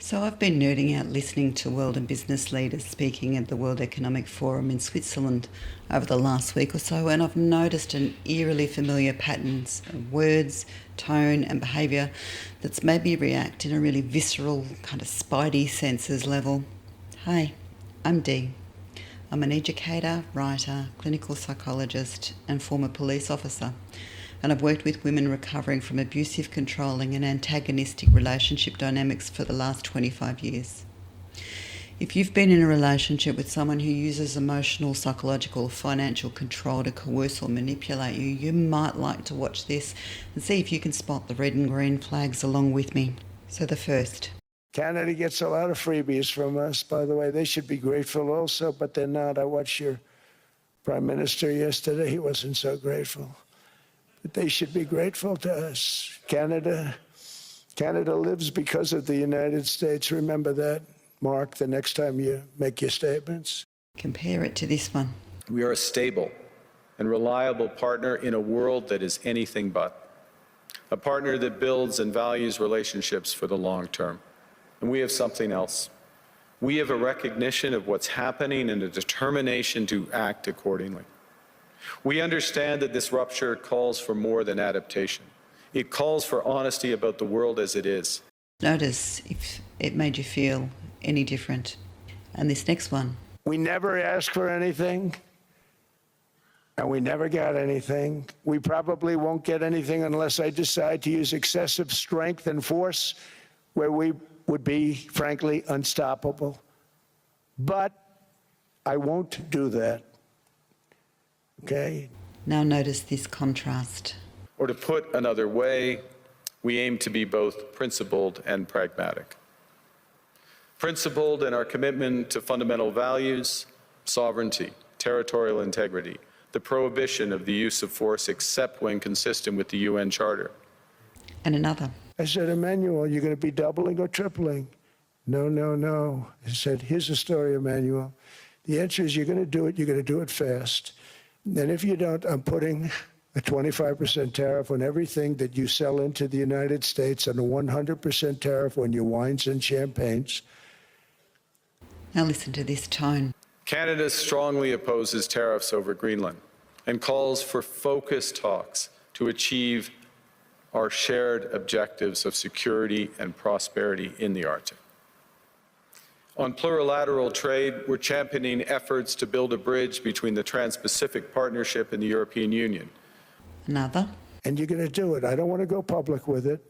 So I've been nerding out listening to world and business leaders speaking at the World Economic Forum in Switzerland over the last week or so, and I've noticed an eerily familiar patterns of words, tone and behaviour that's made me react in a really visceral kind of spidey senses level. Hi, I'm Dee. I'm an educator, writer, clinical psychologist and former police officer, and I've worked with women recovering from abusive, controlling and antagonistic relationship dynamics for the last 25 years. If you've been in a relationship with someone who uses emotional, psychological, financial control to coerce or manipulate you, you might like to watch this and see if you can spot the red and green flags along with me. So the first. Canada gets a lot of freebies from us, by the way. They should be grateful also, but they're not. I watched your Prime Minister yesterday. He wasn't so grateful. But they should be grateful to us. Canada lives because of the United States. Remember that, Mark, the next time you make your statements. Compare it to this one. We are a stable and reliable partner in a world that is anything but. A partner that builds and values relationships for the long term. And we have something else. We have a recognition of what's happening and a determination to act accordingly. We understand that this rupture calls for more than adaptation. It calls for honesty about the world as it is. Notice if it made you feel any different. And this next one. We never asked for anything, and we never got anything. We probably won't get anything unless I decide to use excessive strength and force where we would be, frankly, unstoppable. But I won't do that. Okay? Now notice this contrast. Or to put another way, we aim to be both principled and pragmatic. Principled in our commitment to fundamental values, sovereignty, territorial integrity, the prohibition of the use of force except when consistent with the UN Charter. And another. I said, Emmanuel, you're going to be doubling or tripling? No, no, no. I said, here's the story, Emmanuel. The answer is you're going to do it. You're going to do it fast. And if you don't, I'm putting a 25% tariff on everything that you sell into the United States and a 100% tariff on your wines and champagnes. Now listen to this tone. Canada strongly opposes tariffs over Greenland and calls for focused talks to achieve our shared objectives of security and prosperity in the Arctic. On plurilateral trade, we're championing efforts to build a bridge between the Trans-Pacific Partnership and the European Union. Another. And you're going to do it. I don't want to go public with it,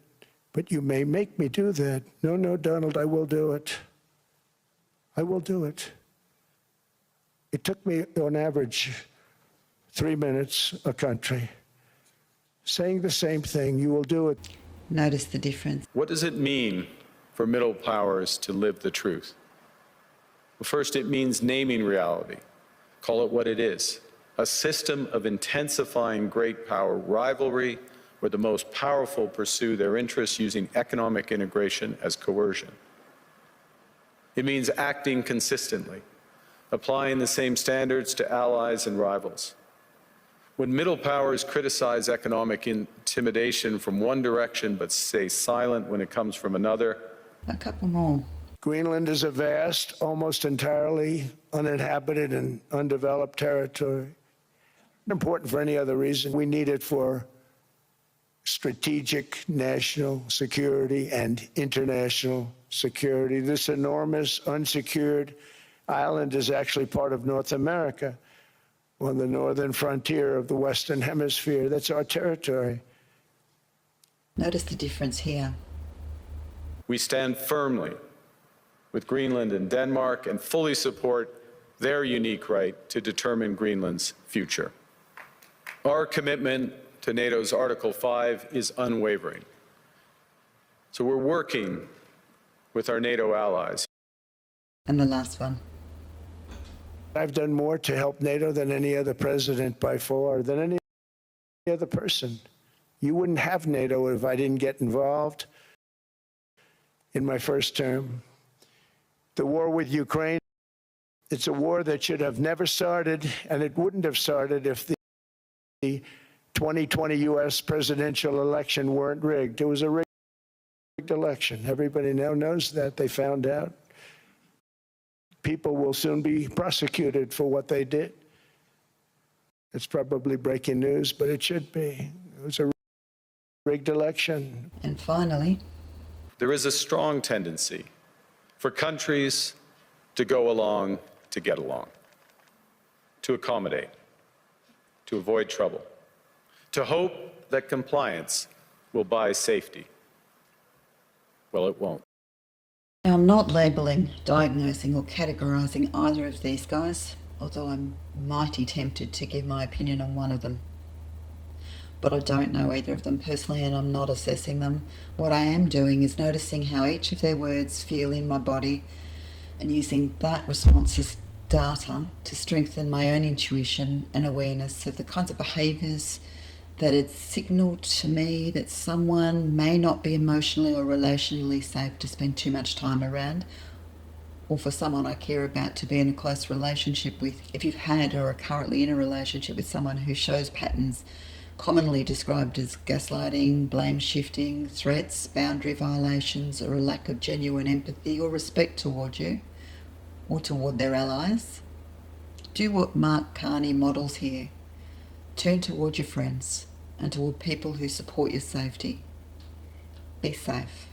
but you may make me do that. No, no, Donald, I will do it. I will do it. It took me, on average, 3 minutes a country. Saying the same thing, you will do it. Notice the difference. What does it mean for middle powers to live the truth? Well, first, it means naming reality. Call it what it is. A system of intensifying great power rivalry where the most powerful pursue their interests using economic integration as coercion. It means acting consistently, applying the same standards to allies and rivals. When middle powers criticize economic intimidation from one direction but stay silent when it comes from another. A couple more. Greenland is a vast, almost entirely uninhabited and undeveloped territory. Important for any other reason. We need it for strategic national security and international security. This enormous unsecured island is actually part of North America on the northern frontier of the Western Hemisphere. That's our territory. Notice the difference here. We stand firmly with Greenland and Denmark and fully support their unique right to determine Greenland's future. Our commitment to NATO's Article 5 is unwavering. So we're working with our NATO allies. And the last one. I've done more to help NATO than any other president by far, than any other person. You wouldn't have NATO if I didn't get involved in my first term. The war with Ukraine, it's a war that should have never started, and it wouldn't have started if the 2020 U.S. presidential election weren't rigged. It was a rigged rigged election. Everybody now knows that. They found out. People will soon be prosecuted for what they did. It's probably breaking news, but it should be. It was a rigged election. And finally, There is a strong tendency for countries to go along to get along, to accommodate, to avoid trouble, to hope that compliance will buy safety. Well, it won't. now I'm not labelling, diagnosing or categorising either of these guys, although I'm mighty tempted to give my opinion on one of them. But I don't know either of them personally and I'm not assessing them. What I am doing is noticing how each of their words feel in my body and using that response as data to strengthen my own intuition and awareness of the kinds of behaviours that it's signalled to me that someone may not be emotionally or relationally safe to spend too much time around, or for someone I care about to be in a close relationship with. If you've had or are currently in a relationship with someone who shows patterns commonly described as gaslighting, blame shifting, threats, boundary violations, or a lack of genuine empathy or respect toward you or toward their allies, do what Mark Carney models here. Turn toward your friends and toward people who support your safety. Be safe.